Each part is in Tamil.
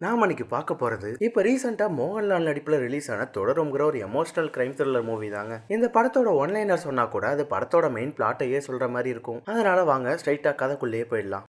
நாம இன்னைக்கு பார்க்க போறது இப்ப ரீசெண்டா மோகன்லால் நடிப்புல ரிலீஸ் ஆன தொடரும்ங்கிற ஒரு எமோஷனல் கிரைம் த்ரில்லர் மூவி தாங்க. இந்த படத்தோட ஒன்லைனர் சொன்னா கூட அது படத்தோட மெயின் பிளாட்டையே சொல்ற மாதிரி இருக்கும். அதனால வாங்க ஸ்ட்ரைட்டா கதைக்குள்ளேயே போயிடலாம்.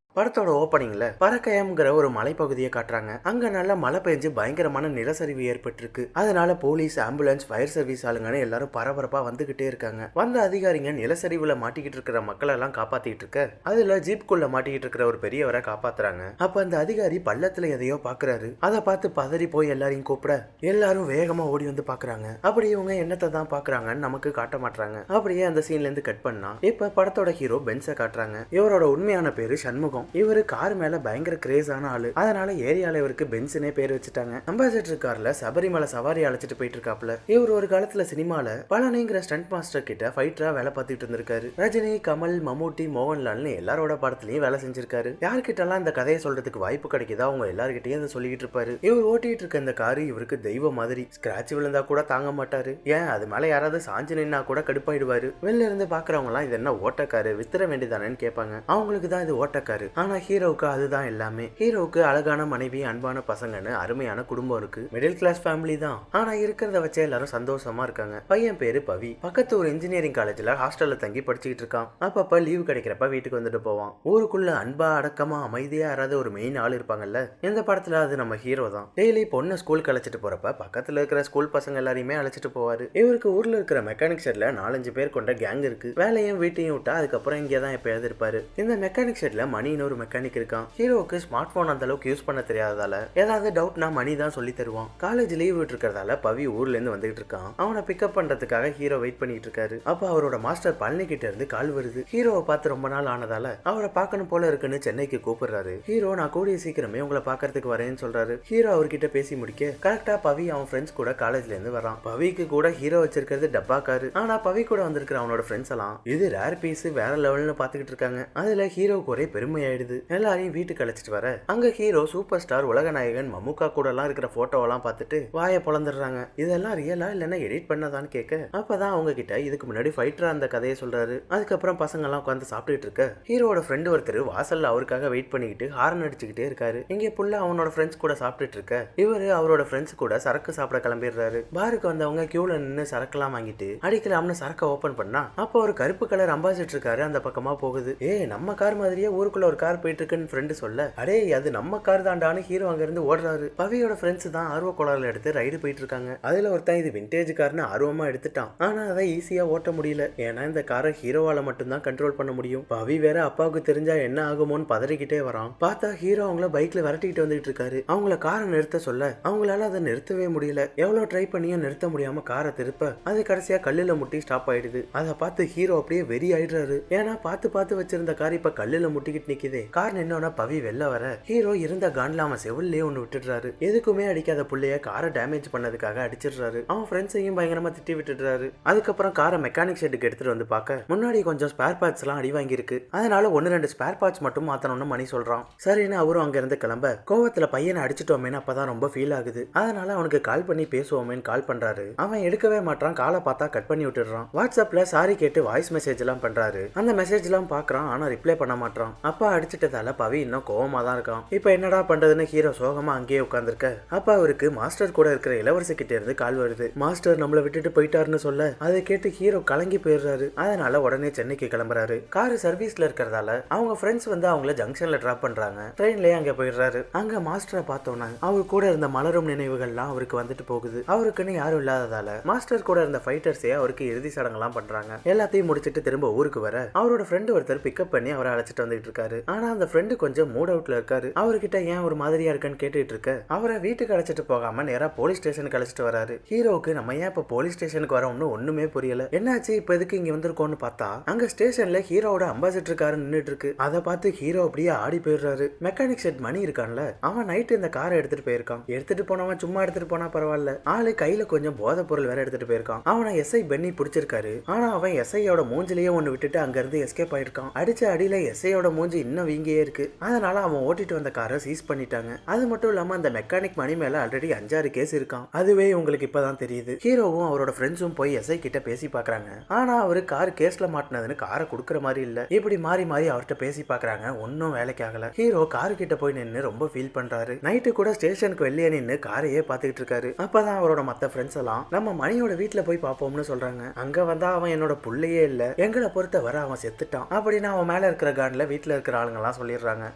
படத்தோட ஓப்பனிங்ல பரக்கயம்ங்கிற ஒரு மலைப்பகுதியை காட்டுறாங்க. அங்க நல்ல மழை பெஞ்சு பயங்கரமான நிலச்சரிவு ஏற்பட்டிருக்கு. அதனால போலீஸ், ஆம்புலன்ஸ், ஃபயர் சர்வீஸ் ஆளுங்கன்னு எல்லாரும் பரபரப்பா வந்துகிட்டே இருக்காங்க. வந்த அதிகாரிங்க நிலச்சரிவுல மாட்டிக்கிட்டு இருக்கிற மக்களை எல்லாம் காப்பாத்திட்டு இருக்க, அதுல ஜீப்குள்ள மாட்டிக்கிட்டு இருக்கிற ஒரு பெரியவரை காப்பாத்துறாங்க. அப்ப அந்த அதிகாரி பள்ளத்துல எதையோ பாக்குறாரு. அதை பார்த்து பதறி போய் எல்லாரையும் கூப்பிட எல்லாரும் வேகமா ஓடி வந்து பாக்குறாங்க. அப்படி இவங்க என்னத்தை தான் பாக்குறாங்கன்னு நமக்கு காட்ட மாட்டாங்க. அப்படியே அந்த சீன்ல இருந்து கட் பண்ணா இப்ப படத்தோட ஹீரோ பென்ஸை காட்டுறாங்க. இவரோட உண்மையான பேரு சண்முகம். இவரு கார் மேல பயங்கர கிரேஸான ஆளு. அதனால ஏரியால இவருக்கு பென்ஸ்னே பேர் வச்சுட்டாங்க. அம்பாசிடர் கார்ல சபரிமலை சவாரி அழைச்சிட்டு போயிட்டு இருக்காப்ல. இவர் ஒரு காலத்துல சினிமால பழனிங்கிற ஸ்டண்ட் மாஸ்டர் கிட்ட ஃபைட்டரா வேலை பார்த்துட்டு இருந்திருக்காரு. ரஜினி, கமல், மம்முட்டி, மோகன்லால்னு எல்லாரோட படத்துலயும் வேலை செஞ்சிருக்காரு. யார்கிட்ட எல்லாம் இந்த கதையை சொல்றதுக்கு வாய்ப்பு கிடைக்குதா அவங்க எல்லார்கிட்டயும் அதை சொல்லிட்டு இருப்பாரு. இவர் ஓட்டிட்டு இருக்க இந்த காரு இவருக்கு தெய்வம் மாதிரி. ஸ்கிராட்ச் விழுந்தா கூட தாங்க மாட்டாரு. ஏன் அது மேல யாராவது சாஞ்சு நின்னா கூட கடுப்பாயிடுவாரு. வெளில இருந்து பாக்குறவங்க எல்லாம் இது என்ன ஓட்டக்காரு, வித்துற வேண்டியதானேன்னு கேட்பாங்க. அவங்களுக்கு தான் இது ஓட்டக்காரு. ஆனா ஹீரோவுக்கு அதுதான் எல்லாமே. ஹீரோவுக்கு அழகான மனைவி, அன்பான பசங்கன்னு அருமையான குடும்பம் இருக்கு. மிடில் கிளாஸ் ஃபேமிலி தான். ஆனா இருக்கிறத வச்சே எல்லாரும் சந்தோஷமா இருக்காங்க. பையன் பேரு பவி. பக்கத்து ஒரு இன்ஜினியரிங் காலேஜ்ல ஹாஸ்டல்ல தங்கி படிச்சுக்கிட்டு இருக்கான். அப்பப்ப லீவு கிடைக்கிறப்ப வீட்டுக்கு வந்துட்டு போவான். ஊருக்குள்ள அன்பா, அடக்கமா, அமைதியா யாராவது ஒரு மெயின் ஆள் இருப்பாங்கல்ல. இந்த படத்துல அது நம்ம ஹீரோ தான். டெய்லி பொண்ணு ஸ்கூலுக்கு அழைச்சிட்டு போறப்ப பக்கத்துல இருக்கிற ஸ்கூல் பசங்க எல்லாரையுமே அழைச்சிட்டு போவாரு. இவருக்கு ஊர்ல இருக்கிற மெக்கானிக் ஷெட்ல 4-5 பேர் கொண்ட கேங் இருக்கு. வேலையும் வீட்டையும் விட்டா அதுக்கப்புறம் இங்கே தான் எப்பயாவது இருப்பாரு. இந்த மெக்கானிக் ஷெட்ல மணின்னு ஒரு மெக்கானிக் இருக்கான். ஹீரோவுக்கு ஸ்மார்ட் போன் அந்த அளவுக்கு யூஸ் பண்ண தெரியாததால ஏதாவது டவுட்னா மணி தான் சொல்லி தருவான். காலேஜ் லீவ் விட்டு இருக்கிறதால பவி ஊர்ல இருந்து வந்துகிட்டு இருக்கான். அவனை பிக்கப் பண்றதுக்காக ஹீரோ வெயிட் பண்ணிட்டு இருக்காரு. அப்ப அவரோட மாஸ்டர் பழனி கிட்ட இருந்து கால் வருது. ஹீரோவை பார்த்து ரொம்ப நாள் ஆனதால அவரை பார்க்கணும் போல இருக்குன்னு சென்னைக்கு கூப்பிடுறாரு. ஹீரோ நான் கூடிய சீக்கிரமே உங்களை பாக்கிறதுக்கு வரேன்னு சொல்றாரு. ஹீரோ அவர்கிட்ட பேசி முடிக்க கரெக்டா பவி அவன் ஃப்ரெண்ட்ஸ் கூட காலேஜ்ல இருந்து வரான். பவிக்கு கூட ஹீரோ வச்சிருக்கிறது டப்பா காரு. ஆனா பவி கூட வந்திருக்கிற அவனோட ஃப்ரெண்ட்ஸ் எல்லாம் இது ரேர் பீஸ், வேற லெவல்னு பாத்துக்கிட்டு இருக்காங்க. அதுல ஹீரோவுக்கு ஒரே பெருமை ஆயிடுது. எல்லாரையும் வீட்டுக்கு அழைச்சிட்டு வர அங்க ஹீரோ சூப்பர் ஸ்டார் உலக நாயகன் மம்முக்கா கூட எல்லாம் இருக்கிற போட்டோவெல்லாம் பார்த்துட்டு வாயை பொளந்துடுறாங்க. இதெல்லாம் ரியலா இல்லைன்னா எடிட் பண்ணதான்னு கேட்க அப்பதான் அவங்க கிட்ட இதுக்கு முன்னாடி ஃபைட்டரா அந்த கதையை சொல்றாரு. அதுக்கப்புறம் பசங்க எல்லாம் உட்காந்து சாப்பிட்டுட்டு இருக்க ஹீரோட ஃப்ரெண்டு ஒருத்தர் வாசல்ல அவருக்காக வெயிட் பண்ணிக்கிட்டு ஹார்ன் அடிச்சுக்கிட்டே இருக்காரு. இங்க புள்ள அவனோட ஃப்ரெண்ட்ஸ் கூட சாப்பிட்டுட்டு இருக்க இவரு அவரோட ஃப்ரெண்ட்ஸ் கூட சரக்கு சாப்பிட கிளம்பிடுறாரு. பாருக்கு வந்தவங்க கியூல நின்று சரக்குலாம் வாங்கிட்டு அடிக்கலாம்னு சரக்க ஓபன் பண்ணா அப்போ ஒரு கருப்பு கலர் அம்பாசிடர் இருக்காரு அந்த பக்கமா போகுது. நம்ம கார் மாதிரியே ஊருக்குள்ள ஒரு கார் போயிட்டு இருக்குன்னு ஃப்ரெண்டு சொல்ல அடே அது நம்ம கார் தாண்டான்னு ஹீரோ அங்க இருந்து ஓடுறாரு. பவியோட ஃப்ரெண்ட்ஸ் தான் ஆர்வ கோளாறுல எடுத்து ரைடு போயிட்டு இருக்காங்க. அதுல ஒருத்தன் இது விண்டேஜ் கார்னு ஆர்வமா எடுத்துட்டான். ஆனா அதை ஈஸியா ஓட்ட முடியல. ஏன்னா இந்த காரை ஹீரோவால மட்டும்தான் கண்ட்ரோல் பண்ண முடியும். பவி வேற அப்பாவுக்கு தெரிஞ்சா என்ன ஆகுமோன்னு பதறிக்கிட்டே வரான். பார்த்தா ஹீரோ அவங்கள பைக்ல விரட்டிக்கிட்டு வந்துட்டு இருக்காரு. அவங்கள காரை நிறுத்த சொல்ல அவங்களால அதை நிறுத்தவே முடியல. எவ்வளவு ட்ரை பண்ணியும் நிறுத்த முடியாம காரை திருப்ப அது கடைசியா கல்லுல முட்டி ஸ்டாப் ஆயிடுது. அதை பார்த்து ஹீரோ அப்படியே வெறி ஆயிடுறாரு. ஏன்னா பார்த்து வச்சிருந்த கார் இப்ப கல்லுல முட்டிக்கிட்டு நிக்குது. கார் நின்னோட பவி வெளில வர ஹீரோ இருந்த கான்ல அவன் செவிலே ஒண்ணு விட்டுடுறாரு. எதுக்குமே அடிக்காத புள்ளைய காரை டேமேஜ் பண்ணதுக்காக அடிச்சிடுறாரு. அவன் ஃப்ரெண்ட்ஸையும் பயங்கரமா திட்டி விட்டுடுறாரு. அதுக்கப்புறம் காரை மெக்கானிக் ஷெட்டுக்கு எடுத்துட்டு வந்து பார்க்க முன்னாடி கொஞ்சம் ஸ்பேர் பார்ட்ஸ் எல்லாம் அடி வாங்கி இருக்கு. அதனால 1-2 ஸ்பேர் பார்ட்ஸ் மட்டும் மாத்தணும்னு மணி சொல்றான். சரின்னு அவரும் அங்க இருந்து கிளம்ப கோவத்துல பையனை அடிச்சிட்டோமேன்னு அப்பதான் ரொம்ப ஃபீல் ஆகுது. அதனால அவனுக்கு கால் பண்ணி பேசுவோமேன்னு கால் பண்றாரு. அவன் எடுக்கவே மாட்டான். காலை பார்த்தா கட் பண்ணி விட்டுடுறான். வாட்ஸ்அப்ல சாரி கேட்டு வாய்ஸ் மெசேஜ் எல்லாம் பண்றாரு. அந்த மெசேஜ் எல்லாம் பாக்குறான். ஆனா ரிப்ளை பண்ண மாட்டான். அப்பா அடிச்சிட்டதால பவி இன்னும் கோவமா தான் இருக்கான். இப்ப என்னடா பண்றதுன்னு ஹீரோ சோகமா அங்கேயே உட்கார்ந்திருக்க அப்ப அவருக்கு மாஸ்டர் கூட இருக்கிற இளவரசி கிட்ட இருந்து கால் வருது. மாஸ்டர் நம்மள விட்டுட்டு போயிட்டாருன்னு சொல்ல அதை கேட்டு ஹீரோ கலங்கி போயிடுறாரு. அதனால உடனே சென்னைக்கு கிளம்புறாரு. காரு சர்வீஸ்ல இருக்கிறதால அவங்க ஃப்ரெண்ட்ஸ் வந்து அவங்கள ஜங்ஷன்ல டிராப் பண்றாங்க. ட்ரெயின்லயே அங்க போயிடுறாரு. அங்க மாஸ்டரை பார்த்தோன்னா அவர் கூட இருந்த மலரும் நினைவுகள்லாம் அவருக்கு வந்துட்டு போகுது. அவருக்குன்னு யாரும் இல்லாததால மாஸ்டர் கூட இருந்த ஃபைட்டர்ஸே அவருக்கு இறுதி சடங்கெல்லாம் பண்றாங்க. எல்லாத்தையும் முடிச்சிட்டு திரும்ப ஊருக்கு வர அவரோட ஃப்ரெண்டு ஒருத்தர் பிக்கப் பண்ணி அவரை அழைச்சிட்டு வந்துட்டு இருக்காரு. ஆனா அந்த ஃப்ரெண்டு கொஞ்சம் மூட் அவுட்ல இருக்காரு. அவர்கிட்ட ஏன் ஒரு மாதிரியா இருக்குன்னு கேட்டுட்டு இருக்க அவரை வீட்டுக்கு அழைச்சிட்டு போகாம நேரா போலீஸ் ஸ்டேஷனுக்கு அழைச்சிட்டு வராரு. ஹீரோவுக்கு நம்ம ஏன் இப்ப போலீஸ் ஸ்டேஷனுக்கு வரோம்னு ஒண்ணுமே புரியல. என்னாச்சு இப்ப எதுக்கு இங்க வந்திருக்கோம்னு பார்த்தா அங்க ஸ்டேஷன்ல ஹீரோவோட அம்பாசிடர் கார் நின்னுட்டு இருக்கு. அதை பார்த்து ஹீரோ அப்படியே ஆடி போயிடுறாரு. மெக்கானிக் ஷெட் மணி இருக்கான்ல அவன் நைட் இந்த காரை எடுத்துட்டு போயிருக்கான். எடுத்துட்டு போனவன் சும்மா எடுத்துட்டு போனா பரவாயில்ல. ஆளு கையில கொஞ்சம் போதை பொருள் வேற எடுத்துட்டு போயிருக்கான். அவனை எஸ்ஐ பென்னி பிடிச்சிருக்காரு. ஆனா அவன் எஸ்ஐயோட மூஞ்சிலேயே ஒண்ணு விட்டுட்டு அங்க இருந்து எஸ்கேப் ஆயிருக்கான். அடிச்ச அடியில எஸ்ஐயோட மூஞ்சி இன்னும் இன்னும் வீங்கியே இருக்கு. அதனால அவன் ஓட்டிட்டு வந்த காரை சீஸ் பண்ணிட்டாங்க. அது மட்டும் இல்லாம அந்த மெக்கானிக் மணி மேல ஆல்ரெடி 5-6 கேஸ் இருக்கான். அதுவே உங்களுக்கு இப்பதான் தெரியுது. ஹீரோவும் அவரோட ஃப்ரெண்ட்ஸும் போய் எஸ்ஐ கிட்ட பேசி பாக்குறாங்க. ஆனா அவரு கார் கேஸ்ல மாட்டினதுன்னு காரை கொடுக்கற மாதிரி இல்ல. இப்படி மாறி மாறி அவர்கிட்ட பேசி பாக்குறாங்க. ஒன்னும் வேலைக்கு ஆகல. ஹீரோ காரு கிட்ட போய் நின்னு ரொம்ப ஃபீல் பண்றாரு. நைட்டு கூட ஸ்டேஷனுக்கு வெளியே நின்னு காரையே பாத்துக்கிட்டு இருக்காரு. அப்பதான் அவரோட மத்த ஃப்ரெண்ட்ஸ் எல்லாம் நம்ம மணியோட வீட்டுல போய் பாப்போம்னு சொல்றாங்க. அங்க வந்தா அவன் என்னோட புள்ளையே இல்ல, எங்களை பொறுத்த வரை அவன் செத்துட்டான் அப்படின்னு அவன் மேல இருக்கிற கான்ல வீட்டுல இருக்கிற ஆளுங்க எல்லாம் சொல்லிடுறாங்க.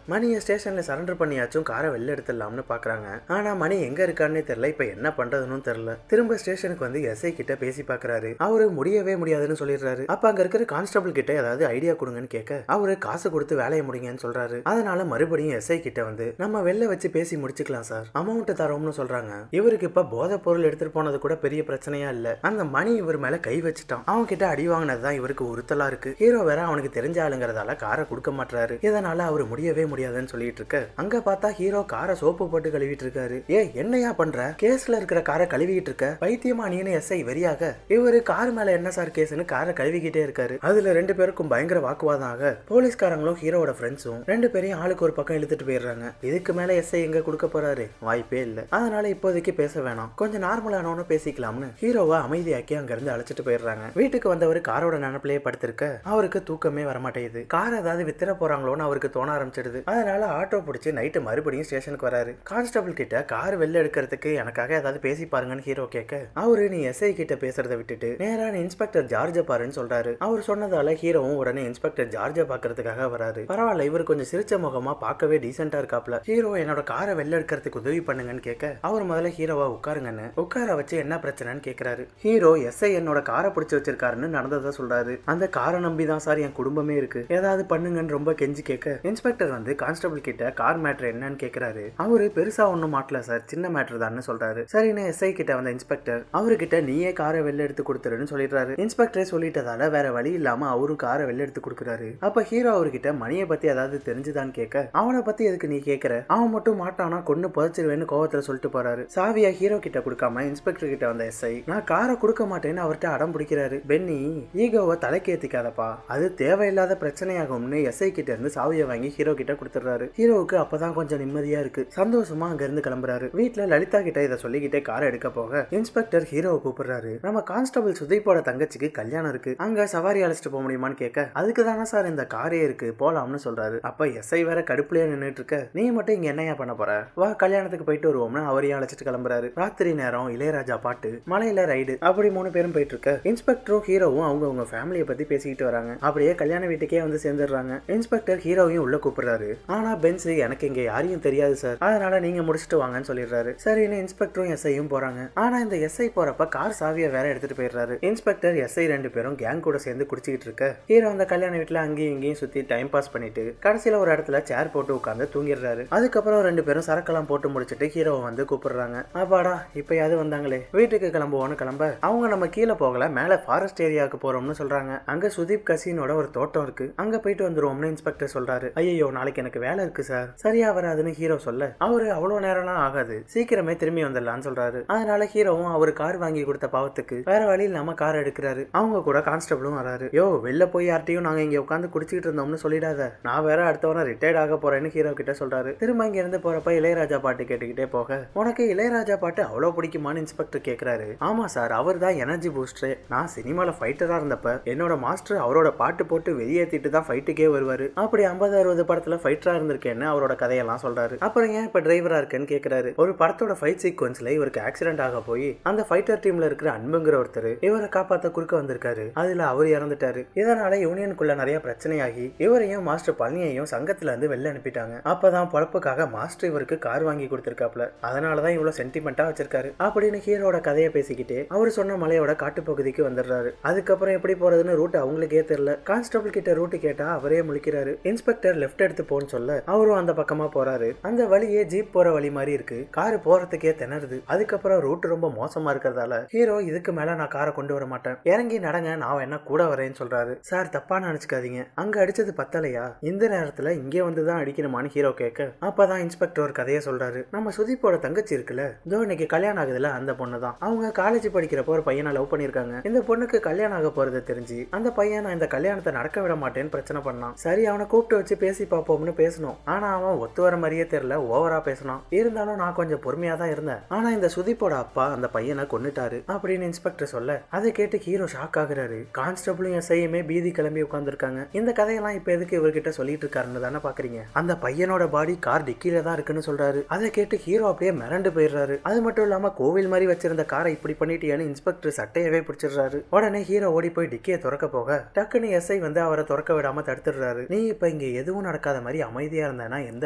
மணியை ஸ்டேஷன்ல சரண்டர் பண்ணியாச்சும் காரை வெளில எடுத்துடலாம்னு பாக்குறாங்க. ஆனா மணி எங்க இருக்கான்னு தெரியல. இப்ப என்ன பண்றதுன்னு தெரியல. திரும்ப ஸ்டேஷனுக்கு வந்து எஸ்ஐ கிட்ட பேசி பாக்குறாரு. அவரு முடியவே முடியாதுன்னு சொல்லிடுறாரு. அப்ப அங்க இருக்கிற கான்ஸ்டபிள் கிட்ட ஏதாவது ஐடியா கொடுங்கன்னு கேட்க அவரு காசு கொடுத்து வேலையை முடிங்கன்னு சொல்றாரு. அதனால மறுபடியும் எஸ்ஐ கிட்ட வந்து நம்ம வெளில வச்சு பேசி முடிச்சுக்கலாம் சார், அமௌண்ட் தரோம்னு சொல்றாங்க. இவருக்கு இப்ப போதை பொருள் எடுத்துட்டு போனது கூட பெரிய பிரச்சனையா இல்ல. அந்த மணி இவர் மேல கை வச்சுட்டான். அவன் கிட்ட அடி வாங்கினதுதான் இவருக்கு உறுத்தலா இருக்கு. ஹீரோ வேற அவனுக்கு தெரிஞ்ச ஆளுங்கிறதால காரை கொடுக்க மாட்டாரு. இதனால அவரு முடியவே முடியாதுன்னு சொல்லிட்டு இருக்க அங்க பார்த்தா ஹீரோ காரை சோப்பு போட்டு கழுவிட்டு இருக்காரு. என்னையா பண்ற? கேஸ்ல இருக்கிற காரை கழுவிட்டு இருக்க, பைத்தியமா நீனு எஸ்ஐ வெறியாக. இவரு கார் மேல என்ன சார் கேஸ்னு காரை கழுவிக்கிட்டே இருக்காரு. அதுல 2 பேருக்கும் பயங்கர வாக்குவாதம் ஆக போலீஸ்காரங்களும் ஹீரோட ஃப்ரெண்ட்ஸும் 2 பேரையும் ஆளுக்கு ஒரு பக்கம் இழுத்துட்டு போயிடுறாங்க. இதுக்கு மேல எஸ்ஐ எங்க கொடுக்க போறாரு? வாய்ப்பே இல்ல. அதனால இப்போதைக்கு பேச வேணாம், கொஞ்சம் நார்மலானவனு பேசிக்கலாம்னு ஹீரோவை அமைதியாக்கி அங்க இருந்து அழைச்சிட்டு போயிடுறாங்க. வீட்டுக்கு வந்தவர் காரோட நினைப்பிலேயே படுத்திருக்க அவருக்கு தூக்கமே வரமாட்டேங்குது. கார் ஏதாவது வித்திர போறாங்களோன்னு அவருக்கு தோண ஆரம்பிச்சிடுது. அதனால ஆட்டோ பிடிச்சி நைட்டு மறுபடியும் ஸ்டேஷனுக்கு வராரு. கான்ஸ்டபிள் கிட்ட கார் வெளில எடுக்கிறதுக்கு எனக்காக ஏதாவது பேசி பாருங்கன்னு ஹீரோ கேட்க அவரு நீ எஸ்ஐ கிட்ட பேசுறதை விட்டுட்டு நேரா இன்ஸ்பெக்டர் ஜார்ஜ பாருன்னு சொல்றாரு. அவர் சொன்னதால ஹீரோவும் உடனே இன்ஸ்பெக்டர் ஜார்ஜ பாக்குறதுக்காக வராரு. பரவாயில்ல, இவர் கொஞ்சம் சிரிச்ச முகமா பார்க்கவே டீசென்டா இருக்காப்ல. ஹீரோ என்னோட காரை வெளில எடுக்கிறதுக்கு உதவி பண்ணுங்கன்னு கேட்க அவர் முதல்ல ஹீரோவா உட்காருங்கன்னு உட்கார வச்சு என்ன பிரச்சனைன்னு கேக்குறாரு. ஹீரோ எஸ்ஐ என்னோட காரை பிடிச்சு வச்சிருக்காருன்னு நடந்ததா சொல்றாரு. அந்த காரை நம்பிதான் சார் என் குடும்பமே இருக்கு, ஏதாவது பண்ணுங்கன்னு ரொம்ப கெஞ்சி கேட்க இன்ஸ்பெக்டர் வந்து கான்ஸ்டபிள் கிட்ட கார் மேட்டர் என்னன்னு கேக்குறாரு. அவரு பெருசா ஒண்ணும் மாட்டல சார், சின்ன மேட்டர் தான் சொல்றாரு. சரின்னு எஸ்ஐ கிட்ட வந்த இன்ஸ்பெக்டர் அவர்கிட்ட நீயே காரை வெளில எடுத்து கொடுத்துருன்னு சொல்லிடுறாரு. இன்ஸ்பெக்டரே சொல்லிட்டதால வேற வழி இல்லாம அவரும் காரை வெளில எடுத்து கொடுக்குறாரு. அப்ப ஹீரோ அவர்கிட்ட மணியை பத்தி ஏதாவது தெரிஞ்சுதான்னு கேட்க அவனை பத்தி எதுக்கு நீ கேக்குற, அவன் மட்டும் மாட்டானா கொண்டு புதைச்சிருவேன்னு கோவத்துல சொல்லிட்டு போறாரு. சாவியா ஹீரோ கிட்ட கொடுக்காம இன்ஸ்பெக்டர் கிட்ட வந்த எஸ்ஐ நான் காரை கொடுக்க மாட்டேன்னு அவர்கிட்ட அடம் பிடிக்கிறாரு. பென்னி ஈகோவை தலைக்கேத்திக்காதப்பா, அது தேவையில்லாத பிரச்சனையாகும்னு எஸ்ஐ கிட்ட இருந்து சாவியை வாங்கி ஹீரோ கிட்ட கொடுத்துறாரு. ஹீரோவுக்கு அப்பதான் கொஞ்சம் நிம்மதியா இருக்கு. சந்தோஷமா அங்க இருந்து கிளம்புறாரு. வீட்டுல லலிதா கிட்ட இதை சொல்லிக்கிட்டே காரை எடுக்க போக இன்ஸ்பெக்டர் ஹீரோவை கூப்பிடுறாரு. நம்ம கான்ஸ்டபிள் சுதீப்போட தங்கச்சிக்கு கல்யாணம் இருக்கு, அங்க சவாரி அழைச்சிட்டு போக முடியுமான்னு கேட்க அதுக்கு தானே சார் இந்த காரே இருக்கு போலாம்னு சொல்றாரு. அப்ப எஸ்ஐ வேற கடுப்புலயே நின்னுட்டு இருக்க நீ மட்டும் இங்க என்னையா பண்ண போற, வா கல்யாணத்துக்கு போயிட்டு வருவோம்னு அவரையும் அழைச்சிட்டு கிளம்புறாரு. ராத்திரி நேரம் இளையராஜா பாட்டு, மலையில ரைடு, அப்படி 3 பேரும் போயிட்டு இருக்க இன்ஸ்பெக்டரும் ஹீரோவும் அவங்க ஃபேமிலியை பத்தி பேசிக்கிட்டு வராங்க. அப்படியே கல்யாண வீட்டுக்கே வந்து சேர்ந்துடுறாங்க. இன்ஸ்பெக்டர் ஹீரோவையும் உள்ள கூப்பிடுறாரு. ஆனா பென்ஸ் எனக்கு இங்க யாரையும் தெரியாது சார், அதனால நீங்க முடிச்சுட்டு வாங்கன்னு சொல்லிடுறாரு. சரின்னு இன்ஸ்பெக்டரும் எஸ்ஐயும் போறாங்க. ஆனா இந்த எஸ்ஐ போறப்ப கார் சாவியை வேற எடுத்துட்டு போயிடுறாரு. இன்ஸ்பெக்டர் எஸ்ஐ 2 பேரும் கேங் கூட சேர்ந்து குடிச்சிட்டு இருக்க ஹீரோ அந்த கல்யாண வீட்டுல அங்கேயும் இங்கேயும் சுத்தி டைம் பாஸ் பண்ணிட்டு கடைசியில ஒரு இடத்துல சேர் போட்டு உட்கார்ந்து தூங்கிடுறாரு. அதுக்கப்புறம் 2 பேரும் சரக்கெல்லாம் போட்டு முடிச்சிட்டு ஹீரோவை வந்து கூப்பிடுறாங்க. அப்பாடா இப்பயாவது வந்தாங்களே, வீட்டுக்கு கிளம்புவோன்னு கிளம்ப அவங்க நம்ம கீழே போகல, மேல ஃபாரஸ்ட் ஏரியாவுக்கு போறோம்னு சொல்றாங்க. அங்க சுதீப் கசினோட ஒரு தோட்டம் இருக்கு, அங்க போயிட்டு வந்துருவோம்னு இன்ஸ்பெக்டர் சொல்றாரு. ஐயோ நாளைக்கு எனக்கு வேலை இருக்கு சார், சரியா வராதுன்னு ஹீரோ சொல்ல அவரு அவ்வளவு நேரம்லாம் ஆகாது, சீக்கிரமே திரும்பி வந்துடலாம்னு சொல்றாரு. அதனால ஹீரோவும் அவரு கார் வாங்கி கொடுத்த பாவத்துக்கு வேற வழி இல்லாம கார் எடுக்கிறாரு. அவங்க கூட கான்ஸ்டபிளும் வராரு. யோ வெளில போய் யார்ட்டையும் நாங்க இங்க உட்காந்து குடிச்சிட்டு இருந்தோம்னு சொல்லிடாத, நான் வேற அடுத்த வாரம் ரிட்டையர்ட் ஆக போறேன்னு ஹீரோ கிட்ட சொல்றாரு. திரும்ப இங்க இருந்து போறப்ப இளையராஜா பாட்டு கேட்டுக்கிட்டே போக உனக்கு இளையராஜா பாட்டு அவ்வளவு பிடிக்குமான்னு இன்ஸ்பெக்டர் கேக்குறாரு. ஆமா சார், அவர் தான் எனர்ஜி பூஸ்டர், நான் சினிமால ஃபைட்டரா இருந்தப்ப என்னோட மாஸ்டர் அவரோட பாட்டு போட்டு வெளியேற்றிட்டு தான் ஃபைட்டுக்கே வருவாரு, அப்படி 50-60 படத்துல ஃபைட்டரா இருந்திருக்கேன்னு அவரோட கதையெல்லாம் சொல்றாரு. அப்புறம் ஏன் இப்ப டிரைவரா இருக்கேன்னு கேக்குறாரு. ஒரு படத்தோட ஃபைட் சீக்வன்ஸ்ல இவருக்கு ஆக்சிடென்ட் ஆக போய் அந்த ஃபைட்டர் டீம்ல இருக்கிற அன்புங்கிற ஒருத்தர் இவரை காப்பாத்த குறுக்க வந்திருக்காரு. அதுல அவர் இறந்துட்டாரு. இதனால யூனியனுக்குள்ள நிறைய பிரச்சனையாகி இவரையும் மாஸ்டர் பழனியையும் சங்கத்துல இருந்து வெளில அனுப்பிட்டாங்க. அப்பதான் பொழப்புக்காக மாஸ்டர் இவருக்கு கார் வாங்கி கொடுத்திருக்காப்ல, அதனாலதான் இவ்வளவு சென்டிமெண்டா வச்சிருக்காரு அப்படின்னு ஹீரோட கதையை பேசிக்கிட்டு அவரு சொன்ன மலையோட காட்டுப்பகுதிக்கு வந்துடுறாரு. அதுக்கப்புறம் எப்படி போறதுன்னு ரூட் அவங்களுக்கே தெரியல. கான்ஸ்டபிள் கிட்ட ரூட் கேட்டா அவரே முழிக்கிறாரு. இன்ஸ்பெக்டர் லெஃப்ட் எடுத்து போன்னு சொல்ல அவரும் அந்த பக்கமா போறாரு. அந்த வழியே ஜீப் போற வழி மாதிரி இருக்கு, காரு போறதுக்கே திணறுது. அதுக்கப்புறம் ரூட் ரொம்ப மோசமா இருக்கிறதால ஹீரோ இதுக்கு மேல நான் காரை கொண்டு வர மாட்டேன், இறங்கி நடங்க, நான் என்ன கூட வரேன்னு சொல்றாரு. சார் தப்பா நினைச்சுக்காதீங்க, அங்க அடிச்சது பத்தலையா, இந்த நேரத்துல இங்கே வந்துதான் அடிக்கணுமான்னு ஹீரோ கேட்க அப்பதான் இன்ஸ்பெக்டர் ஒரு கதையை சொல்றாரு. நம்ம சுதீப்போட தங்கச்சி இருக்குல்ல, இதோ இன்னைக்கு கல்யாணம் ஆகுதுல, அந்த பொண்ணு தான். அவங்க காலேஜ் படிக்கிறப்போ ஒரு பையனை லவ் பண்ணிருக்காங்க. இந்த பொண்ணுக்கு கல்யாணம் ஆக போறது தெரிஞ்சு அந்த பையன் நான் இந்த கல்யாணத்தை நடக்க விட மாட்டேன்னு பிரச்சனை பண்ணான். சரி அவனை கூப்பிட்டு வச்சு பேசி பார்ப்போம்னு பேசணும். ஆனா அவன் ஒத்து வர மாதிரியே தெரியல, ஓவரா பேசணும். இருந்தாலும் நான் கொஞ்சம் பொறுமையா தான் இருந்தேன். ஆனா இந்த சுதீப்போட அப்பா அந்த பையனை கொன்னுட்டாரு அப்படின்னு இன்ஸ்பெக்டர் சொல்ல அதை கேட்டு ஹீரோ ஷாக் ஆகுறாரு. கான்ஸ்டபிளும் எஸ்ஐயுமே பீதி கிளம்பி உட்காந்துருக்காங்க. இந்த கதையெல்லாம் இப்ப எதுக்கு இவர்கிட்ட சொல்லிட்டு இருக்காருன்னு தானே பாக்குறீங்க. அந்த பையனோட பாடி கார் டிக்கில தான் இருக்குன்னு சொல்றாரு. அதை கேட்டு ஹீரோ அப்படியே மிரண்டு போயிடுறாரு. அது மட்டும் இல்லாம கோவில் மாதிரி வச்சிருந்த காரை இப்படி பண்ணிட்டியான்னு இன்ஸ்பெக்டர் சட்டையவே பிடிச்சிடுறாரு. உடனே ஹீரோ ஓடி போய் டிக்கியை திறக்க போக டக்குன்னு எஸ்ஐ வந்து அவரை திறக்க விடாம தடுத்துடுறாரு. நீ இப்ப இங்க எதுவும் நடக்காத மாதிரி அமைதியா இருந்தேன்னா எந்த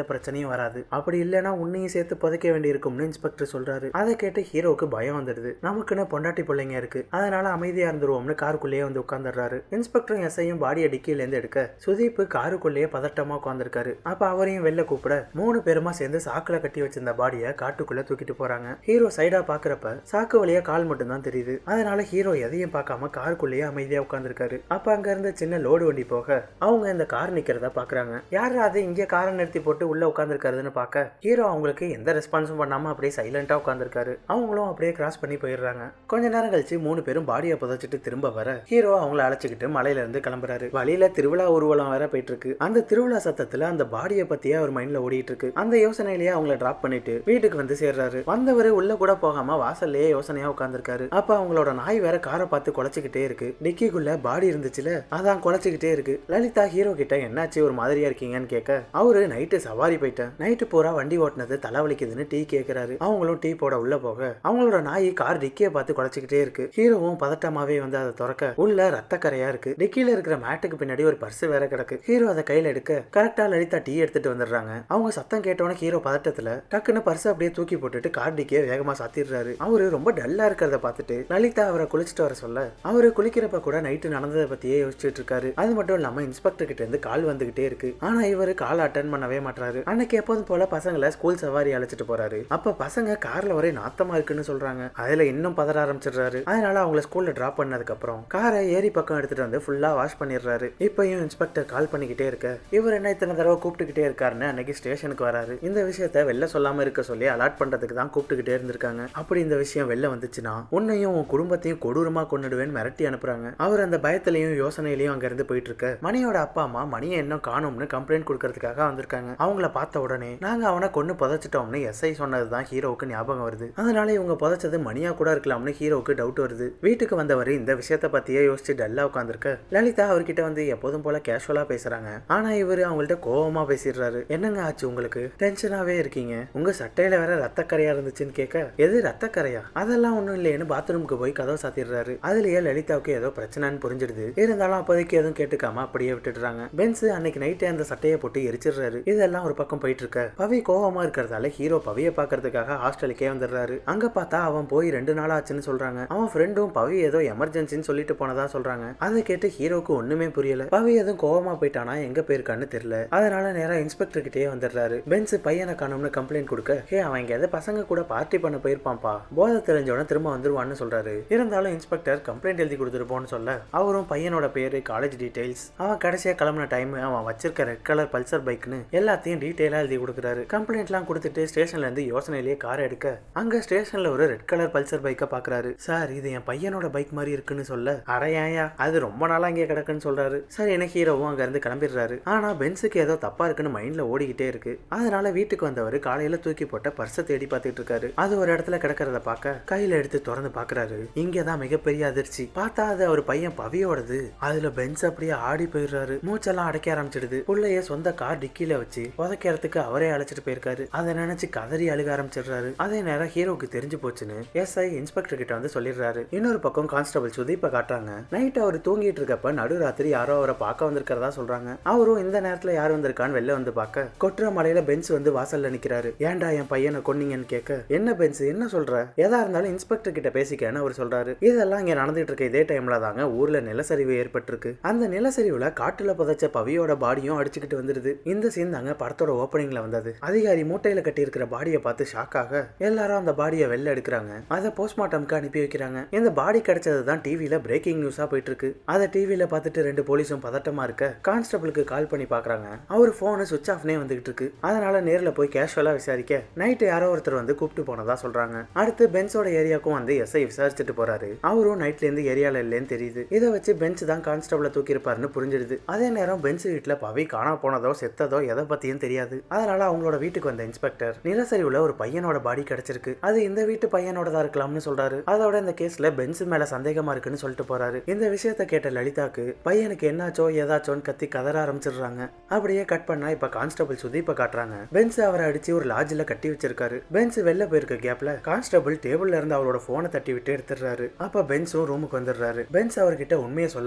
பிரச்சனையும் வராது, அப்படி இல்லைன்னா உன்னையும் சேர்த்து புதைக்க வேண்டி இருக்கும்னு இன்ஸ்பெக்டர் சொல்றாரு. அதை கேட்டு ஹீரோக்கு பயம் வந்துடுது. நமக்குன்னு பொண்டாட்டி பிள்ளைங்க இருக்கு, அதனால அமைதியா இருந்துருவோம்னு காருக்குள்ளேயே வந்து உட்கார்ந்துடுறாரு. இன்ஸ்பெக்டரும் எஸ்ஐயும் பாடியை டிக்கில இருந்து எடுக்க சுதீப் காருக்குள்ளேயே பதட்டமா உட்கார்ந்துருக்காரு. அப்ப அவரையும் வெளில கூப்பிட 3 பேருமா சேர்ந்து சாக்குல கட்டி வச்சிருந்த பாடியை காட்டுக்குள்ள தூக்கிட்டு போறாங்க. ஹீரோ சைடா பாக்குறப்ப சாக்கு வழியா கால் மட்டும் தான் தெரியுது. அதனால ஹீரோ எதையும் பார்க்காம காருக்குள்ளேயே அமைதியா உட்கார்ந்துருக்காரு. அப்ப அங்க இருந்த சின்ன லோடு வண்டி போக அவங்க இந்த கார் நிக்கிறத பாக்குறாங்க. யாரு அது இங்கே காரை நிறுத்தி போட்டு உள்ள உட்கார்ந்துருக்காருன்னு பாக்க ஹீரோ அவங்களுக்கு எந்த ரெஸ்பான்ஸும் பண்ணாம அப்படியே சைலண்டா உட்கார்ந்துருக்காரு. அவங்களும் அப்படியே கிராஸ் பண்ணி போயிடுறாங்க. கொஞ்ச நேரம் கழிச்சு 3 பேரும் பாடியை புதைச்சிட்டு திரும்ப வர ஹீரோ அவங்கள அழைச்சிக்கிட்டு மலையில இருந்து கிளம்புறாரு. வழியில திருவிழா ஊர்வலம் வேற போயிட்டு இருக்கு. அந்த திருவிழா சத்தத்துல அந்த பாடியை பத்தியே அவர் மைண்ட்ல ஓடிட்டு இருக்கு. அந்த யோசனையிலேயே அவங்கள டிராப் பண்ணிட்டு வீட்டுக்கு வந்து சேர்றாரு. வந்தவரு உள்ள கூட போகாம வாசல்லையே யோசனையா உட்கார்ந்துருக்காரு. அப்ப அவங்களோட நாய் வேற காரை பார்த்து குலைச்சிக்கிட்டே இருக்கு. டிக்கிக்குள்ள பாடி இருந்துச்சுல, அதான் குலைச்சிக்கிட்டே இருக்கு. லலிதா ஹீரோ கிட்ட என்னாச்சு ஒரு மாதிரியா இருக்கீங்கன்னு கேட்க அவரு நைட்டு சவாரி போயிட்டேன், நைட்டு பூரா வண்டி ஓட்டினது தலைவலிக்குதுன்னு டீ கேட்கிறாரு. அவங்களும் டீ போட உள்ள போக அவங்களோட நாய் கார் டிக்கியை பார்த்து குலைச்சிக்கிட்டே இருக்கு. ஹீரோவும் பதட்டமாவே வந்து அதை திறக்க உள்ள ரத்த கரையா இருக்கு. டிக்கில இருக்கிற மேட்டுக்கு பின்னாடி ஒரு பர்ஸ் வேற கிடக்கு. ஹீரோ அதை கையில எடுக்க கரெக்டா லலிதா டீ எடுத்துட்டு வந்துடுறாங்க. அவங்க சத்தம் கேட்டோன்னு ஹீரோ பதட்டத்துல டக்குன்னு பர்ஸ் அப்படியே தூக்கி போட்டுட்டு கார் டிக்கியை வேகமா சாத்திடுறாரு. அவரு ரொம்ப டல்லா இருக்கிறத பார்த்துட்டு லலிதா அவரை குளிச்சுட்டு வர சொல்ல அவரு குளிக்கிறப்ப கூட நைட்டு நடந்ததை பத்தியே யோசிச்சுட்டு இருக்காரு. அது மட்டும் இல்லாம இன்ஸ்பெக்டர் கிட்ட இருந்து கால் வந்துகிட்டே இருக்கு. ஆனா இவரு கால் அட்டன் பண்ணவே மாட்டாரு. அன்னைக்கு எப்போதும் போல பசங்களை ஸ்கூல் சவாரி அழைச்சிட்டு போறாரு. அப்ப பசங்க கார்ல ஒரே நாத்தமா இருக்குன்னு சொல்றாங்க. அதுல இன்னும் பதற ஆரம்பிச்சிடுறாரு. அதனால அவங்கள ஸ்கூல்ல டிராப் பண்ணதுக்கு அப்புறம் காரை ஏரி பக்கம் எடுத்துட்டு வந்து ஃபுல்லா வாஷ் பண்ணிடுறாரு. இப்பயும் இன்ஸ்பெக்டர் கால் பண்ணிக்கிட்டே இருக்க இவர் என்ன இத்தனை தடவை கூப்பிட்டுக்கிட்டே இருக்காருன்னு அன்னைக்கு ஸ்டேஷனுக்கு வராரு. இந்த விஷயத்த வெளில சொல்லாம இருக்க சொல்லி அலாட் பண்றதுக்கு தான் கூப்பிட்டுக்கிட்டே இருந்திருக்காங்க. அப்படி இந்த விஷயம் வெளில வந்துச்சுன்னா உன்னையும் உன் குடும்பத்தையும் கொடூரமா கொண்டுடுவேன்னு மிரட்டி அனுப்புறாங்க. அவர் அந்த பயத்திலையும் யோசனையிலையும் அங்க இருந்து போயிட்டு இருக்க மணியோட அப்பா அம்மா மணியை இன்னும் காணும்னு கம்ப்ளைண்ட் கொடுக்கறதுக்காக வந்திருக்காங்க. அவங்கள பார்த்த உடனே நாங்க அவனை கொண்டு புதைச்சிட்டோம்னு எஸ்ஐ சொன்னதுதான் ஹீரோவுக்கு ஞாபகம் வருது. அதனால இவங்க புதைச்சது மணியா கூட இருக்கலாம்னு ஹீரோவுக்கு டவுட் வருது. வீட்டுக்கு வந்தவர் இந்த விஷயத்த பத்தியே யோசிச்சு டல்லா உட்காந்துருக்க லலிதா அவர்கிட்ட வந்து எப்போதும் போல கேஷுவலா பேசுறாங்க. ஆனா இவரு அவங்கள்ட்ட கோவமா பேசிடுறாரு. என்னங்க ஆச்சு உங்களுக்கு, டென்ஷனாவே இருக்கீங்க, உங்க சட்டையில வேற ரத்த கரையா இருந்துச்சுன்னு கேட்க எது ரத்த கரையா, அதெல்லாம் ஒண்ணும் இல்லையேன்னு பாத்ரூமுக்கு போய் கதவை சாத்திடுறாரு. அதுலயே லலிதாவுக்கு ஏதோ பிரச்சனைன்னு புரிஞ்சிடுது. இருந்தாலும் அப்போதைக்கு எதுவும் கேட்டுக்காம அப்படியே விட்டுடுறாங்க. பென்ஸ் அன்னைக்கு நைட்டே அந்த சட்டையை போட்டு எரிச்சிடுறாரு. இதெல்லாம் ஒரு பக்கம் போயிட்டு இருக்க பவி கோவமா இருக்கிறதால ஹீரோ பவியை பாக்குறதுக்காக ஹாஸ்டலுக்கே வந்துடுறாரு. அங்க பார்த்தா அவன் போய் 2 நாள் ஆச்சுன்னு சொல்றாங்க. அவன் ஃப்ரெண்டும் பவி ஏதோ எமர்ஜென்சின்னு சொல்லிட்டு போனதா சொல்றாங்க. அதை கேட்டு ஹீரோக்கு ஒண்ணுமே புரியல. பவி எதுவும் கோவமா போயிட்டானா எங்க போயிருக்கான்னு தெரியல. அதனால நேரா இன்ஸ்பெக்டர் கிட்டே வந்துடுறாரு. பென்ஸ் பையனை காணும்னு கம்ப்ளைண்ட் கொடுக்க அவன் எங்கேயாவது பசங்க கூட பார்ட்டி பண்ண போயிருப்பான்ப்பா, போதை தெரிஞ்சவன திரும்ப வந்துருவான்னு சொல்றாரு. இருந்தாலும் இன்ஸ்பெக்டர் கம்ப்ளைண்ட் எழுதி கொடுத்துருப்போன்னு சொல்ல அவரும் பையனோட பேரு, காலேஜ் டீடைல்ஸ், அவன் கடைசியா கிளம்பின டைம், அவன் வச்சிருக்க ரெட் கலர் பல்சர் பைக்னு எல்லாத்தையும் டீடைலா எழுதி கொடுக்குறாரு. கம்ப்ளைண்ட் எல்லாம் கொடுத்துட்டு ஸ்டேஷன்ல இருந்து யோசனையிலேயே கார் எடுக்க அங்க ஸ்டேஷன்ல ஒரு ரெட் கலர் பல்சர் பைக்கை பாக்குறாரு. சார் இது என் பையனோட பைக் மாதிரி இருக்குன்னு சொல்ல அரையா அது ரொம்ப நாளா இங்கே கிடக்குன்னு சொல்றாரு. சரி என்ன ஹீரோவும் அங்க இருந்து கிளம்பிடுறாரு. ஆனா பென்ஸுக்கு ஏதோ தப்பா இருக்குன்னு மைண்ட்ல ஓடிக்கிட்டே இருக்கு. அதனால வீட்டுக்கு வந்தவர் காலையில தூக்கி போட்ட பர்ஸை தேடி பார்த்துட்டு இருக்காரு. அது ஒரு இடத்துல கிடக்கிறத பார்க்க கையில எடுத்து திறந்து பாக்குறாரு. இங்கதான் மிகப்பெரிய அதிர்ச்சி. பார்த்தா அது அவர் பையன் பவியோடது. அதுல பென்ஸ் அப்படியே ஆடி போயிடுறாரு. மூச்செல்லாம் அடைக்க ஆரம்பிச்சிடுது. புள்ளைய சொந்த கார் டிக்கில வச்சு புதைக்கிறதுக்கு அவரே அழைச்சிட்டு போயிருக்காரு. அதை நினைச்சு கதறி அழுக ஆரம்பிச்சிடுறாரு. அதே நேரம் ஹீரோவுக்கு தெரிஞ்சு போச்சுன்னு எஸ்ஐ இன்ஸ்பெக்டர் கிட்ட வந்து சொல்லிடுறாரு. இன்னொரு பக்கம் கான்ஸ்டபிள் சுதீப்பை காட்டுறாங்க. நைட் அவர் தூங்கிட்டு இருக்கப்ப நடுராத்திரி யாரோ அவரை பார்க்க வந்திருக்கிறதா சொல்றாங்க. அவரும் இந்த நேரத்துல யார் வந்திருக்கான்னு வெளில வந்து பார்க்க கொற்ற மலையில பென்ஸ் வந்து வாசல்ல நிக்கிறாரு. ஏன்டா என் பையனை கொன்னீங்கன்னு கேட்க என்ன பென்ஸ் என்ன சொல்ற, எதா இருந்தாலும் இன்ஸ்பெக்டர் கிட்ட பேசிக்கன்னு அவர் சொல்றாரு. இதெல்லாம் இங்க நடந்துட்டு இருக்க இதே டைம்ல தாங்க ஊர்ல நிலச்சரிவு ஏற்பட்டிருக்கு. அந்த நிலச்சரிவுல காட்டுல புதைச்ச பவியோட பாடியும் அடிச்சுக்கிட்டு வந்துருது. இந்த சீன் தாங்க படத்தோட ஓப்பனிங்ல வந்தது. அதிகாரி மூட்டையில கட்டி இருக்கிற பாடியை பார்த்து ஷாக்காக எல்லாரும் அந்த பாடியை வெளில எடுக்கிறாங்க. அதை போஸ்ட்மார்ட்டம்க்கு அனுப்பி வைக்கிறாங்க. இந்த பாடி கிடைச்சது தான் டிவில பிரேக்கிங் நியூஸா போயிட்டு இருக்கு. அதை டிவில பார்த்துட்டு 2 போலீஸும் பதட்டமா இருக்க கான்ஸ்டபிளுக்கு கால் பண்ணி பாக்குறாங்க. அவர் போன் சுவிட்ச் ஆஃப்னே வந்துகிட்டு இருக்கு. அதனால நேர்ல போய் கேஷுவலா விசாரிக்க நைட்டு யாரோ ஒருத்தர் வந்து கூப்பிட்டு போனதா சொல்றாங்க. அடுத்து பென்ஸோட ஏரியாவுக்கும் வந்து எஸ்ஐ விசாரிச்சுட்டு போறாரு. அவரும் நைட்ல இருந்து ஏரியால இல்லைன்னு தெரியுது. இதை வச்சு பென்ஸ் தான் கான்ஸ்டபிளை தூக்கி இருப்பாருன்னு புரிஞ்சிடுது. அதே நேரம் பென்ஸ் வீட்டுல வீட்டுல பவி காணா போனதோ செத்ததோ எதை பத்தியும் தெரியாது. அதனால அவங்களோட வீட்டுக்கு வந்த இன்ஸ்பெக்டர் நிலசரிவுல ஒரு பையனோட பாடி கிடைச்சிருக்கு, அது இந்த வீட்டு பையனோடதா இருக்கலாம்னு சொல்றாரு. அதோட இந்த கேஸ்ல பென்ஸ் மேல சந்தேகமா இருக்குன்னு சொல்லிட்டு போறாரு. இந்த விஷயத்த கேட்ட லலிதாக்கு பையனுக்கு என்னாச்சோ ஏதாச்சோன்னு கத்தி கதற ஆரம்பிச்சிடுறாங்க. அப்படியே கட் பண்ணா இப்ப கான்ஸ்டபிள் சுதீப்ப காட்டுறாங்க. பென்ஸ் அவரை அடிச்சு ஒரு லாட்ஜ்ல கட்டி வச்சிருக்காரு. பென்ஸ் வெளில போயிருக்க கேப்ல கான்ஸ்டபிள் டேபிள்ல இருந்து அவரோட போனை தட்டி விட்டு எடுத்துடுறாரு. அப்ப பென்ஸும் ரூமுக்கு வந்துடுறாரு. பென்ஸ் அவர்கிட்ட உண்மையை சொல்ல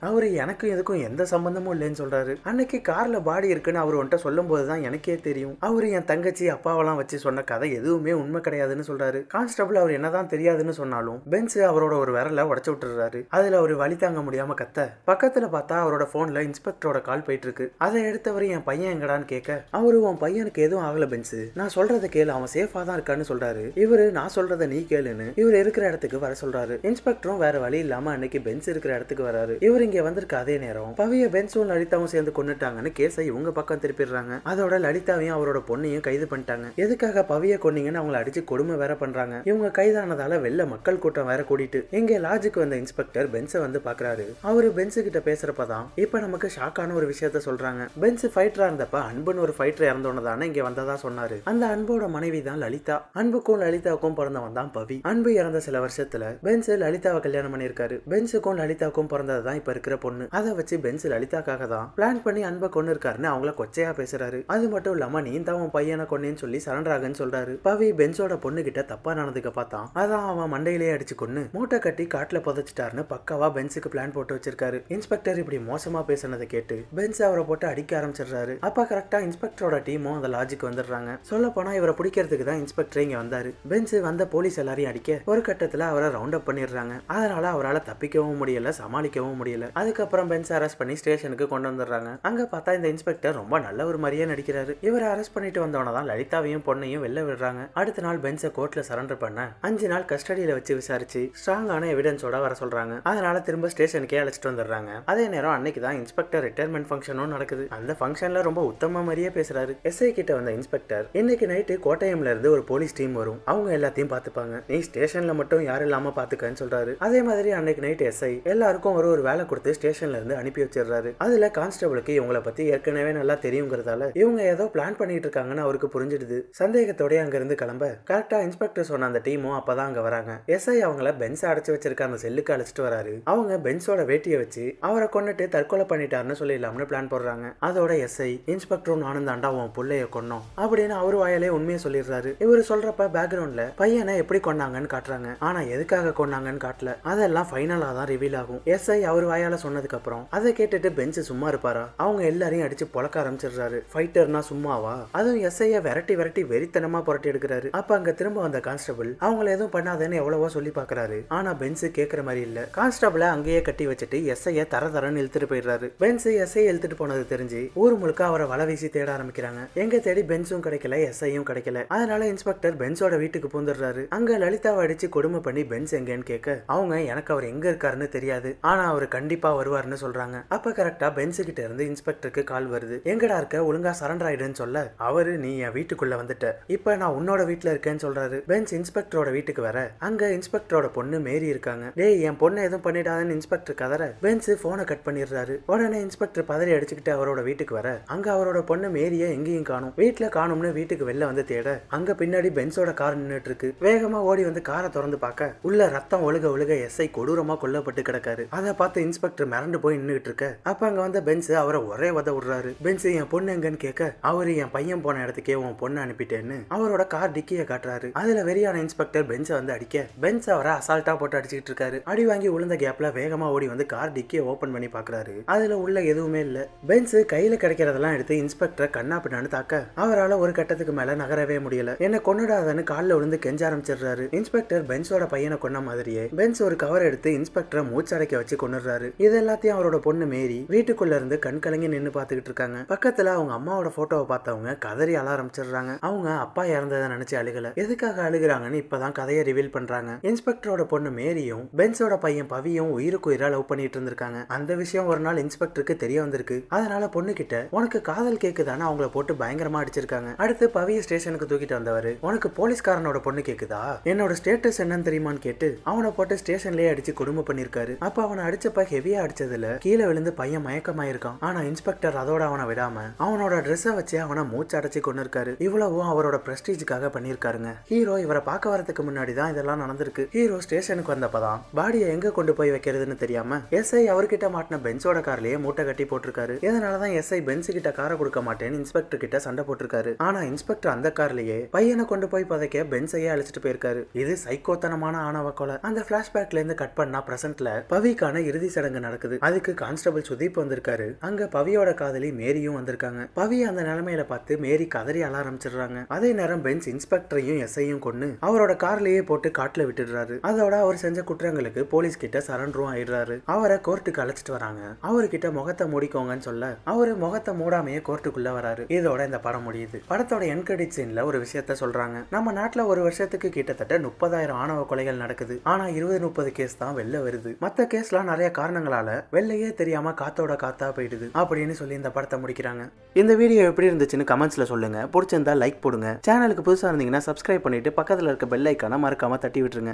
அவரு எனக்கும் இதுக்கும் எந்த சம்பந்தமும் இல்லைன்னு சொல்றாரு. அன்னைக்கு கார்ல பாடி இருக்குன்னு அவரு வந்துட்டு சொல்லும் போதுதான் எனக்கே தெரியும் அவரு என் தங்கச்சி அப்பாவெல்லாம் வச்சு சொன்ன கதை எதுவுமே உண்மை கிடையாதுன்னு சொல்றாரு. கான்ஸ்டபிள் அவர் என்னதான் தெரியாதுன்னு சொன்னாலும் பென்ஸ் அவரோட ஒரு விரல உடைச்சு விட்டுறாரு. அதுல அவரு வழி தாங்க முடியாம கத்த பக்கத்துல பார்த்தா அவரோட போன்ல இன்ஸ்பெக்டரோட கால் போயிட்டு இருக்கு. அதை எடுத்தவர் என் பையன் எங்கடான்னு கேட்க அவரு உன் பையனுக்கு எதுவும் ஆகல பென்ஸ், நான் சொல்றத கேளு, அவன் சேஃபா தான் இருக்கான்னு சொல்றாரு. இவரு நான் சொல்றத நீ கேளுன்னு இவர் இருக்கிற இடத்துக்கு வர சொல்றாரு. இன்ஸ்பெக்டரும் வேற வழி இல்லாம அன்னைக்கு பென்ஸ் இருக்கிற இடத்துக்கு வராரு. இவர் இங்க வந்திருக்க அதே நேரம் பவிய பென்ஸும் லலிதாவும் சேர்ந்து கொன்னுட்டாங்கன்னு கேஸை இவங்க பக்கம் திருப்பிடுறாங்க. அதோட லலிதாவையும் அவரோட பொண்ணையும் கைது பண்ணிட்டாங்க. எதுக்காக பவிய கொன்னீங்கன்னு அவங்களை அடிச்சு கொடுமை வேற பண்றாங்க. இவங்க கைதானதால வெளில மக்கள் கூட்டம் வேற கூட்டிட்டு இங்க லாட்ஜுக்கு வந்த இன்ஸ்பெக்டர் பென்ஸை வந்து பாக்குறாரு. அவரு பென்ஸ் கிட்ட பேசுறப்பதான் இப்ப நமக்கு ஷாக்கான ஒரு விஷயத்த சொல்றாங்க. பென்ஸ் ஃபைட்டரா இருந்தப்ப அன்புன்னு ஒரு ஃபைட்டர் இறந்தோன்னதானே இங்க வந்ததா சொன்னாரு. அந்த அன்போட மனைவி தான் லலிதா. அன்புக்கும் லலிதாவுக்கும் பிறந்தவன் தான் பவி. அன்பு இறந்த சில வருஷத்துல பென்ஸ் லலிதாவை கல்யாணம் பண்ணிருக்காரு. பென்ஸுக்கும் லலிதாவுக்கும் பிறந்ததுதான் இப்ப இருக்கிற பொண்ணு. அதை வச்சு பென்ஸ் லலிதாக்காக தான் பிளான் பண்ணி அன்பை கொண்டு இருக்காருன்னு அவங்கள கொச்சையா பேசுறாரு. அது மட்டும் இல்லாம நீ தான் உன் பையனை கொன்னேன்னு சொல்லி சரண்டர் ஆகுன்னு சொல்றாரு. பவி பென்ஸோட பொண்ணு கிட்ட தப்பா நடந்துக்க பார்த்தான். அதான் அவன் மண்டையிலேயே அடிச்சு கொன்னு மூட்டை கட்டி காட்டுல புதைச்சிட்டாருன்னு பக்காவா பென்ஸுக்கு பிளான் போட்டு வச்சிருக்காரு. இன்ஸ்பெக்டர் இப்படி மோசமா பேசுனதை கேட்டு பென்ஸ் அவரை போட்டு அடிக்க ஆரம்பிச்சிடுறாரு. அப்ப கரெக்டா இன்ஸ்பெக்டரோட டீமும் அந்த லாட்ஜுக்கு வந்துடுறாங்க. சொல்ல போனா இவரை பிடிக்கிறதுக்கு தான் இன்ஸ்பெக்டர் இங்க வந்தாரு. பென்ஸ் வந்த போலீஸ் எல்லாரையும் அடிக்க ஒரு கட்டத்துல அவரை ரவுண்ட் அப் பண்ணிடுறாங்க. அதனால அவரால் தப்பிக்கவும் முடியல, சமாளிக்கவும் முடியல. அதுக்கப்புறம் பென்ஸ் அரெஸ்ட் பண்ணி ஸ்டேஷனுக்கு கொண்டு வந்துடுறாங்க. அங்க பார்த்தா இந்த இன்ஸ்பெக்டர் ரொம்ப நல்ல ஒரு மாதிரியே நடிக்கிறாரு. இவரை அரெஸ்ட் பண்ணிட்டு வந்தவனதான் லலிதாவையும் பொண்ணையும் வெளில விடுறாங்க. அடுத்த நாள் பென்ஸை கோர்ட்ல சரண்டர் பண்ண 5 நாள் கஸ்டடியில வச்சு விசாரிச்சு ஸ்ட்ராங்கான எவிடன்ஸோட வர சொல்றாங்க. அதனால திரும்ப ஸ்டேஷனுக்கே அழைச்சிட்டு வந்துடுறாங்க. அதே நேரம் அன்னைக்கு தான் இன்ஸ்பெக்டர் ரிட்டையர்மெண்ட் ஃபங்க்ஷனும் நடக்குது. அந்த ஃபங்க்ஷன்ல ரொம்ப உத்தம மாதிரியே பேசுறாரு. எஸ்ஐ கிட்ட வந்த இன்ஸ்பெக்டர் இன்னைக்கு நைட்டு கோட்டயம்ல இருந்து ஒரு போலீஸ் டீம் வரும், அவங்க எல்லாத்தையும் பாத்துப்பாங்க, நீ ஸ்டேஷன்ல மட்டும் யாரும் இல்லாம பாத்துக்கன்னு சொல்றாரு. அதே மாதிரி அன்னைக்கு நைட் எஸ்ஐ எல்லாருக்கும் ஒரு வேலை கொடுத்து ஸ்டேஷன்ல இருந்து அனுப்பி வச்சிடுறாரு. அதுல கான்ஸ்டபிளுக்கு இவங்களை பத்தி ஏற்கனவே நல்லா தெரியுங்கிறதால இவங்க ஏதோ பிளான் பண்ணிட்டு இருக்காங்கன்னு அவருக்கு புரிஞ்சிடுது. சந்தேகத்தோட அங்க இருந்து கிளம்ப கரெக்டா இன்ஸ்பெக்டர் சொன்ன அந்த டீமும் அப்பதான் அங்க வராங்க. எஸ்ஐ அவங்கள பென்ஸ் அடைச்சு வச்சிருக்க அந்த செல்லுக்கு அழைச்சிட்டு வராரு. அவங்க பென்ஸோட வேட்டியை வச்சு அவரை கொன்னுட்டு தற்கொலை பண்ணிட்டாருன்னு சொல்லிடலாம்னு பிளான் போடுறாங்க. அதோட எஸ்ஐ இன்ஸ்பெக்டரும் நானும் தாண்டா உன் புள்ளைய கொன்னோம் அப்படின்னு அவரு வாயாலே உண்மையை சொல்லிடுறாரு. இவரு சொல்றப்ப பேக்ரவுண்ட்ல பையனை எப்படி கொண்டாங்கன்னு காட்டுறாங்க. ஆனா எதுக்காக கொண்டாங்கன்னு காட்டல. அதெல்லாம் ஃபைனலா தான் ரிவீல் ஆகும். எஸ்ஐ அவர் வாயால சொன்னதுக்கு அப்புறம் அதை கேட்டுட்டு பென்ஸ் சும்மா இருப்பாரா? அவங்க எல்லாரையும் அடிச்சு பொழக்க ஆரம்பிச்சிடுறாரு. ஃபைட்டர்னா சும்மாவா? அதுவும் எஸ்ஐய விரட்டி விரட்டி வெறித்தனமா புரட்டி எடுக்கிறாரு. அப்ப அங்க திரும்ப வந்த கான்ஸ்டபிள் அவங்கள எதுவும் பண்ணாதேன்னு எவ்வளவோ சொல்லி பாக்குறாரு. ஆனா பென்ஸ் கேட்கிற மாதிரி இல்ல. கான்ஸ்டபிள அங்கேயே கட்டி வச்சுட்டு எஸ்ஐய தரன்னு இழுத்துட்டு போயிடுறாரு. பென்ஸ் எஸ்ஐ இழுத்துட்டு போனது தெரிஞ்சு ஊர் முழுக்க அவரை வலை வீசி தேட ஆரம்பிக்கிறாங்க. எங்க தேடி பென்ஸும் கிடைக்கல, எஸ்ஐயும் கிடைக்கல. அதனால இன்ஸ்பெக்டர் பென்ஸோட வீட்டுக்கு பூந்துடுறாரு. அங்க லலிதாவை அடிச்சு கொடுமை பண்ணி பென்ஸ் எங்கன்னு கேட்க அவங்க எனக்கு அவர் எங்க இருக்காருன்னு தெரியாது, ஆனா அவர் கண்டிப்பா வருவாருன்னு சொல்றாங்க. அப்ப கரெக்டா பென்ஸ் கிட்ட இருந்து இன்ஸ்பெக்டருக்கு கால் வருது. எங்கடா இருக்க, ஒழுங்கா சரண்டர் ஆயிடுன்னு சொல்ல அவரு நீ என் வீட்டுக்குள்ள வந்துட்ட, இப்ப நான் உன்னோட வீட்டுல இருக்கேன்னு சொல்றாரு. பென்ஸ் இன்ஸ்பெக்டரோட வீட்டுக்கு வர அங்க இன்ஸ்பெக்டரோட பொண்ணு மேரி இருக்காங்க. டேய் என் பொண்ணு எதுவும் பண்ணிடாதுன்னு இன்ஸ்பெக்டர் கதற பென்ஸ் போனை கட் பண்ணிடுறாரு. உடனே இன்ஸ்பெக்டர் பதறி அடிச்சுக்கிட்டு அவரோட வீட்டுக்கு வர அங்க அவரோட பொண்ணு மேரிய எங்கேயும் காணும். வீட்டுல காணும்னு வீட்டுக்கு வெளில வந்து தேட அங்க பின்னாடி பென்ஸோட கார் நின்னுட்டு இருக்கு. வேகமா ஓடி வந்து காரை திறந்து பார்க்க உள்ள ரத்தம் ஒழுக ஒழுக எஸ்ஐ கொடூரமா கொல்லப்பட்டு கிடக்காரு. அதை பார்த்து இன்ஸ்பெக்டர் மிரண்டு போய் நின்னுட்டு இருக்க அப்ப அங்க வந்த பென்ஸ் அவரை ஒரே வத விடுறாரு. பென்ஸ் என் பொண்ணு எங்கன்னு கேட்க அவரு என் பையன் போன இடத்துக்கே உன் பொண்ணு அனுப்பிட்டேன்னு அவரோட கார் டிக்கிய காட்டுறாரு. அதுல வெறியான இன்ஸ்பெக்டர் பென்ஸை வந்து அடிக்க பென்ஸ் அவரை அசால்ட்டா போட்டு அடிச்சுட்டு இருக்காரு. அடி வாங்கி விழுந்த கேப்ல வேகமா ஓடி வந்து கார் டிக்கிய ஓபன் பண்ணி பாக்குறாரு. அதுல உள்ள எதுவுமே இல்ல. பென்ஸ் கையில கிடைக்கிறதெல்லாம் எடுத்து இன்ஸ்பெக்டரை கண்ணா பின்னான்னு தாக்க அவரால் ஒரு கட்டத்துக்கு மேல நகரவே முடியல. என்ன கொன்னுடாதன்னு காலில் விழுந்து கெஞ்ச ஆரம்பிச்சிடுறாரு. இன்ஸ்பெக்டர் பென்ஸோட பையனை கொன்ன மாதிரியே பென்ஸ் ஒரு கவர் எடுத்து இன்ஸ்பெக்டரை மூச்சடைக்க வச்சு கொன்னுறாரு. இது எல்லாத்தையும் அவரோட பொண்ணு மேரி வீட்டுக்குள்ள இருந்து கண் கலங்கி நின்னு பாத்துக்கிட்டு இருக்காங்க. பக்கத்துல அவங்க அம்மாவோட போட்டோவை பார்த்தவங்க கதறி அழ ஆரம்பிச்சிடுறாங்க. அவங்க அப்பா இறந்ததை நினைச்சு அழுகல, எதுக்காக அழுகுறாங்கன்னு இப்பதான் கதையை ரிவீல் பண்றாங்க. இன்ஸ்பெக்டரோட பொண்ணு மேரியும் பென்ஸோட பையன் பவியும் உயிருக்கு உயிரா லவ் பண்ணிட்டு இருந்திருக்காங்க. அந்த விஷயம் ஒரு நாள் இன்ஸ்பெக்டருக்கு தெரிய வந்திருக்கு. அதனால பொண்ணு கிட்ட உனக்கு காதல் கேக்குதான்னு அவங்கள போட்டு பயங்கரமா அடிச்சிருக்காங்க. அடுத்து பவிய ஸ்டேஷனுக்கு தூக்கிட்டு வந்தவரு உனக்கு போலீஸ்காரனோட பொண்ணு கேக்குதா, என்னோட ஸ்டேட்டஸ் என்னன்னு தெரியுமான்னு கேட்டு அவனை போட்டு ஸ்டேஷன்லயே அடிச்சு கொடுமை பண்ணிருக்காரு. அப்ப அவனை அடிச்சப்ப ஹெவியா அடிச்சதுல கீழே விழுந்து பையன் மயக்கமாயிருக்கான். ஆனா இன்ஸ்பெக்டர் அதோட அவனை விடாம அவனோட ட்ரெஸ்ஸை வச்சு அவனை மூச்சு அடைச்சு கொண்டு இருக்காரு. இவ்வளவும் அவரோட பிரஸ்டீஜுக்காக பண்ணிருக்காருங்க. ஹீரோ இவரை பார்க்க வரதுக்கு முன்னாடி தான் இதெல்லாம் நடந்திருக்கு. ஹீரோ ஸ்டேஷனுக்கு வந்தப்பதான் பாடியை எங்க கொண்டு போய் வைக்கிறதுன்னு தெரியாம எஸ்ஐ அவர்கிட்ட மாட்டின பென்ஸோட கார்லயே மூட்டை கட்டி போட்டிருக்காரு. இதனாலதான் எஸ்ஐ பென்ஸ் கிட்ட காரை கொடுக்க மாட்டேன்னு இன்ஸ்பெக்டர் கிட்ட சண்டை போட்டிருக்காரு. ஆனா இன்ஸ்பெக்டர் அந்த கார்லயே பையனை கொண்டு போய் புதைக்க பென்ஸையே அழைச்சிட்டு போயிருக்காரு. இது சைக்கோத்தனமான ஆணவ கொலை. அந்த பிளாஷ்பேக்ல இருந்து கட் பண்ணா பிரசன்ட்ல பவிக்கான இறுதி சடங்கு நடக்குது. அதுக்கு கான்ஸ்டபிள் சுதீப் வந்திருக்காரு. அங்க பவியோட காதலி மேரியும் வந்திருக்காங்க. பவி அந்த நிலைமையில பார்த்து மேரி கதறி அழ ஆரம்பிச்சிடுறாங்க. அதே நேரம் பென்ஸ் இன்ஸ்பெக்டரையும் எஸ்ஐயும் கொண்டு அவரோட கார்லயே போட்டு காட்டுல விட்டுடுறாரு. அதோட அவர் செஞ்ச குற்றங்களுக்கு போலீஸ் கிட்ட சரண்டரும் ஆயிடுறாரு. அவரை கோர்ட்டுக்கு அழைச்சிட்டு வராங்க. அவர்கிட்ட முகத்தை மூடிக்கோங்கன்னு சொல்ல அவரு முகத்தை மூடாமையே கோர்ட்டுக்குள்ள வராரு. இதோட இந்த படம் முடியுது. படத்தோட என் கிரெடிட் சீன்ல ஒரு விஷயத்த சொல்றாங்க. நம்ம நாட்டுல ஒரு வருஷத்துக்கு கிட்டத்தட்ட 30,000 ஆணவ கொலைகள் நடக்குது. ஆனா 20-30 கேஸ் தான் வெளில வருது. மத்த கேஸ்லாம் நிறைய காரணங்களால வெளியே தெரியாம காத்தோட காத்தா போயிடுது அப்படின்னு சொல்லி இந்த படத்தை முடிக்கிறாங்க. இந்த வீடியோ எப்படி இருந்துச்சுன்னு கமெண்ட்ஸ்ல சொல்லுங்க. பிடிச்சிருந்தா லைக் போடுங்க. சேனலுக்கு புதுசா இருந்தீங்கன்னா சப்ஸ்கிரைப் பண்ணிட்டு பக்கத்துல இருக்க பெல் ஐக்கான மறக்காம தட்டி விட்டுருங்க.